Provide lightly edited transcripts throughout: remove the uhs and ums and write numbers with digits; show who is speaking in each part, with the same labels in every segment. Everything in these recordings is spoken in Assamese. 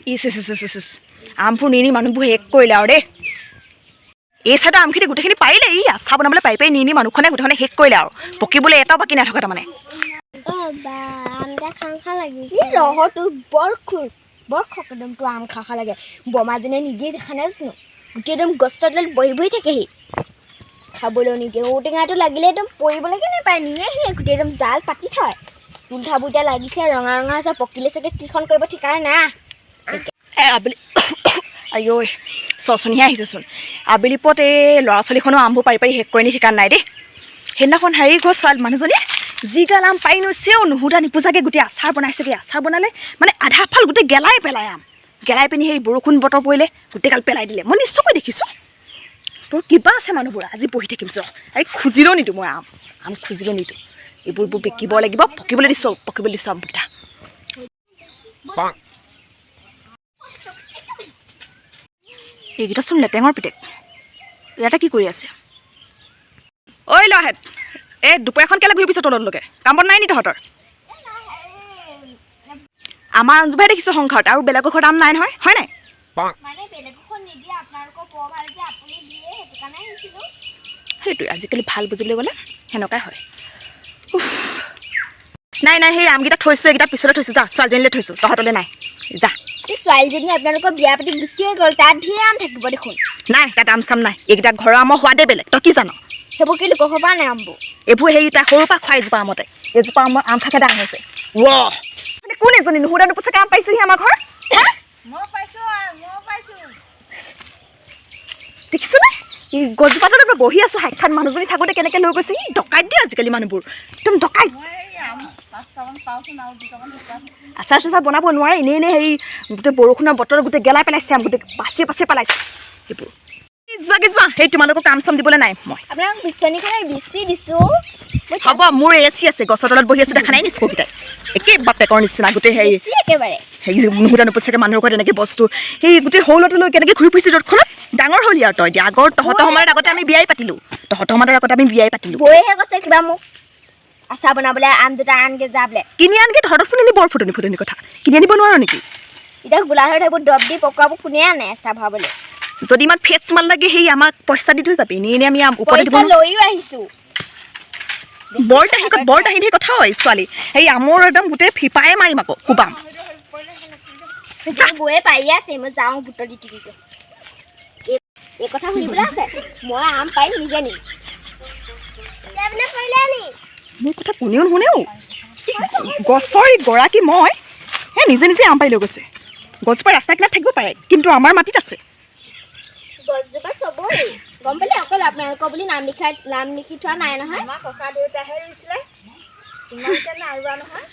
Speaker 1: ইচ ইচ ইচ ইচ আমবোৰ নি মানুহবোৰ শেষ কৰিলে আৰু দেই এই চাইডৰ আমখিনি গোটেইখিনি পাৰিলে ই আচাৰ বনাবলৈ পাৰি নি মানুহখনে গোটেইখনে শেষ কৰিলে আৰু পকিবলৈ এটাও বাকী নাথাকে তাৰমানে
Speaker 2: বৰ খকদমটো আম খা লাগে বমাজনে নিদিয়ে দেখা নাই জানো গোটেই একদম গছ তলত বহি বহি থাকেহি খাবলৈ নিদিয়ে ঔটেঙাটো লাগিলে একদম পৰিবলৈকে নাপায় নিয়েহি গোটেই একদম জাল পাতি থয় উল্টা বুল্টা লাগিছে ৰঙা ৰঙা আছে পকিলে চাগে কিখন কৰিব ঠিকানা না
Speaker 1: আবেলি আইঐ চচনিহে আহিছেচোন আবেলি পথ এই ল'ৰা ছোৱালীখনো আমবোৰ পাৰি শেষ কৰি নি ঠিকান নাই দেই সেইদিনাখন হেৰি ঘৰ ছোৱালী মানুহজনীয়ে যিগাল আম পাৰি নৈছেও নুসুধা নিপুজাকৈ গোটেই আচাৰ বনাইছেগৈ আচাৰ বনালে মানে আধা ফাল গোটেই গেলাই পেলাই আম গেলাই পিনি সেই বৰষুণ বতৰ পৰিলে গোটেইগাল পেলাই দিলে মই নিশ্চয়কৈ দেখিছোঁ তোৰ কিবা আছে মানুহবোৰ আজি বহি থাকিম চ এই খুজিলেও নিদিওঁ মই আম খুজিলেও নিদিওঁ এইবোৰ বিকিব লাগিব পকিবলৈ দিছোঁ আমকেইটা এইকেইটা চোন লেটেঙৰ পিতেক ইয়াতে কি কৰি আছে ঐ ল'ৰাহেঁত এই দুপৰীয়াখন কেলৈ ঘূৰি পিছে তলতলৈকে কাম বন নাই নি তহঁতৰ আমাৰ অঞ্জুভাই দেখিছোঁ সংসাৰত আৰু বেলেগৰ ঘৰত আম নাই নহয় হয় নাই সেইটোৱে আজিকালি ভাল বুজিবলৈ গ'লে সেনেকুৱাই হয় নাই সেই আমকেইটা থৈছোঁ এইকেইটা পিছলৈ থৈছোঁ যা ছোৱালীজনীলৈ থৈছোঁ তহঁতলৈ নাই যা
Speaker 2: এই ছোৱালীজনী আপোনালোকৰ বিয়া পাতি গুচিয়ে গ'ল তাত ধেৰ আম থাকিব দেখোন
Speaker 1: নাই তাত আম চাম নাই এইকেইটা ঘৰৰ আমৰ সোৱাদে বেলেগ তই কি জান
Speaker 2: সেইবোৰ কি লোকৰ পৰা নাই আমবোৰ
Speaker 1: এইবোৰ সেই তাই সৰুৰ পৰা খোৱা এজোপা আমতে এজোপা আমৰ আম থাকে ডাঙৰ হৈছে মানে কোন এজনী নুসুধা নোপোচাকৈ আম পাইছোহি আমাৰ ঘৰ দেখিছোনে ই গছজোপাটোত বহি আছোঁ সাক্ষাৎ মানুহজনী থাকোঁতে কেনেকৈ লৈ গৈছে ই ডকাইত দিয়ে আজিকালি মানুহবোৰ একদম ডকাইত আচাৰ চাচাৰ বনাব নোৱাৰে এনেই হেৰি গোটেই বৰষুণৰ বতৰ গোটেই গেলাই পেলাইছে আম গোটেই পাচি পেলাইছে সেইবোৰ যোৱা সেই তোমালোকক কাম চাম দিবলৈ নাই মই
Speaker 2: আপোনাক বিচনীখনে বিচি দিছোঁ
Speaker 1: হ'ব মোৰ এচি আছে গছৰ তলত বহি আছে দেখা নাই নিচকুকেইটাই একে বাপেকৰ নিচিনা গোটেই হেৰি
Speaker 2: একেবাৰে
Speaker 1: হেৰি নুসুধা নোপোচাকৈ মানুহৰ ঘৰত এনেকৈ বস্তু সেই গোটেই সৰুলটো লৈ কেনেকৈ ঘূৰি ফুৰিছে ৰ'দখনত ডাঙৰ হ'লি আৰু তই এতিয়া আগৰ তহঁতৰ সময়ত আগতে আমি বিয়াই পাতিলোঁ
Speaker 2: বৈহে কৈছে কিবা মোক আচাৰ বনাবলৈ আম দুটা আনগে যা বোলে
Speaker 1: কিনি আনগে তহঁতচোন এনে বৰ ফুটনি কথা কিনি আনিব নোৱাৰো নেকি
Speaker 2: এতিয়া গোলাঘাট সেইবোৰ দৰব দি পকোৱাবোৰ কোনে আনে আচাৰ ভৰাবলৈ
Speaker 1: যদি ইমান ফেচ মাল লাগে সেই আমাক পইচা দি থৈ যাবি এনেই আমি ওপৰত দিব
Speaker 2: লৈও আহিছোঁ
Speaker 1: বৰ দাহি কথা হয় ছোৱালী সেই আমৰ একদম গোটেই ফিপাই মাৰিম আকৌ কোবাম
Speaker 2: বৈয়ে পাৰি আছে মই যাওঁ বুটলি টিকিটো এই কথা শুনিবলৈ আছে মই আম পাৰি নিজে নিম
Speaker 1: মোৰ কথা কোনেও নুশুনেও গছৰ গৰাকী মই নিজে আম পাৰি লৈ গৈছে গছজোপা ৰাস্তা কিনাৰত থাকিব পাৰে কিন্তু আমাৰ মাটিত আছে
Speaker 2: গছজোপা চবৰে গম পালে অকল আপোনালোকৰ বুলি নাম লিখি থোৱা নাই নহয় আমাৰ ককা দেউতাহে ৰুইছিলে ইমানকৈ নাই ৰোৱা নহয়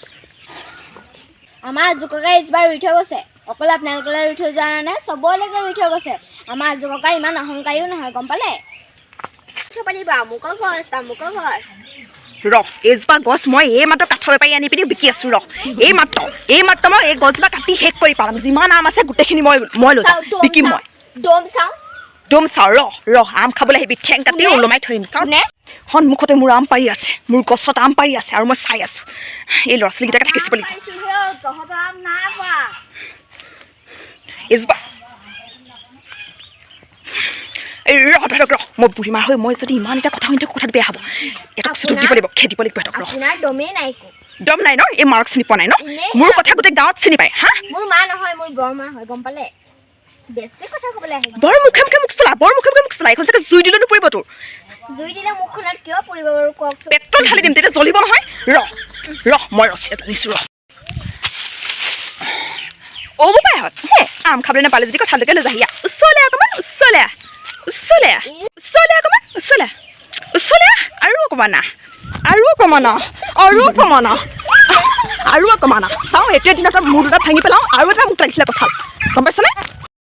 Speaker 2: আমাৰ আজোককাই এজোপা ৰুই থৈ গৈছে অকল আপোনালোকলৈ ৰুই থৈ যোৱা নাই চবলৈকে ৰুই থৈ গৈছে আমাৰ আজোককা ইমান অহংকাৰীও নহয় গম পালে পাৰিবা আমুকৰ গছ তামুকৰ গছ
Speaker 1: এইজোপা গছ মই এই মাত্ৰ কাঠৰ বেপাৰী আনি পিনি বিকি আছোঁ এই মাত্ৰ মই এই গছজোপা কাটি শেষ কৰি পালাম যিমান আম আছে গোটেইখিনি মই লৈ যাম বিকিম মই দম চাওঁ আম খাবলৈ আহিবি ঠেং কাটি ওলমাই থৈ দিম চাওঁ সন্মুখতে মোৰ আম পাৰি আছে মোৰ গছত আম পাৰি আছে আৰু মই চাই আছোঁ এই ল'ৰা ছোৱালীকেইটাকে থাকিব লাগিব এইজোপা মই বুঢ়ীমাৰ হৈ মই যদি ইমান এটা কথা শুনি থাকোঁ কথাটো বেয়া হ'ব এটা চুটুক দিব লাগিব খেদিব লাগিব দম নাই ন এই মাৰক চিনি পোৱা নাই ন মোৰ কথা গোটেই গাঁৱত চিনি পায় হা
Speaker 2: মোৰ মা নহয় মোৰ বৰমা হয় গম পালে বেছি কথা ক'বলৈ আহে
Speaker 1: বৰ মুখে মুখ চলা এইখন চাগে জুই দিলে নপৰিব তোৰ
Speaker 2: জুই দিলে মুখখনত কিয় পৰিব বাৰু কওকচোন
Speaker 1: পেট্ৰল ঢালি দিম তেতিয়া জ্বলিব নহয় মই ৰচি এটা নিছোঁ পায়হঁত আম খাবলৈ নাপালে যদি কথালৈকে লৈ যাহি ওচৰলৈ অকণমান ওচৰলৈ আৰু অকণমান চাওঁ এইটোৱে দিনত মোৰ দুটা ভাঙি পেলাওঁ আৰু এটা মোক লাগিছিলে কঁঠাল গম পাইছনে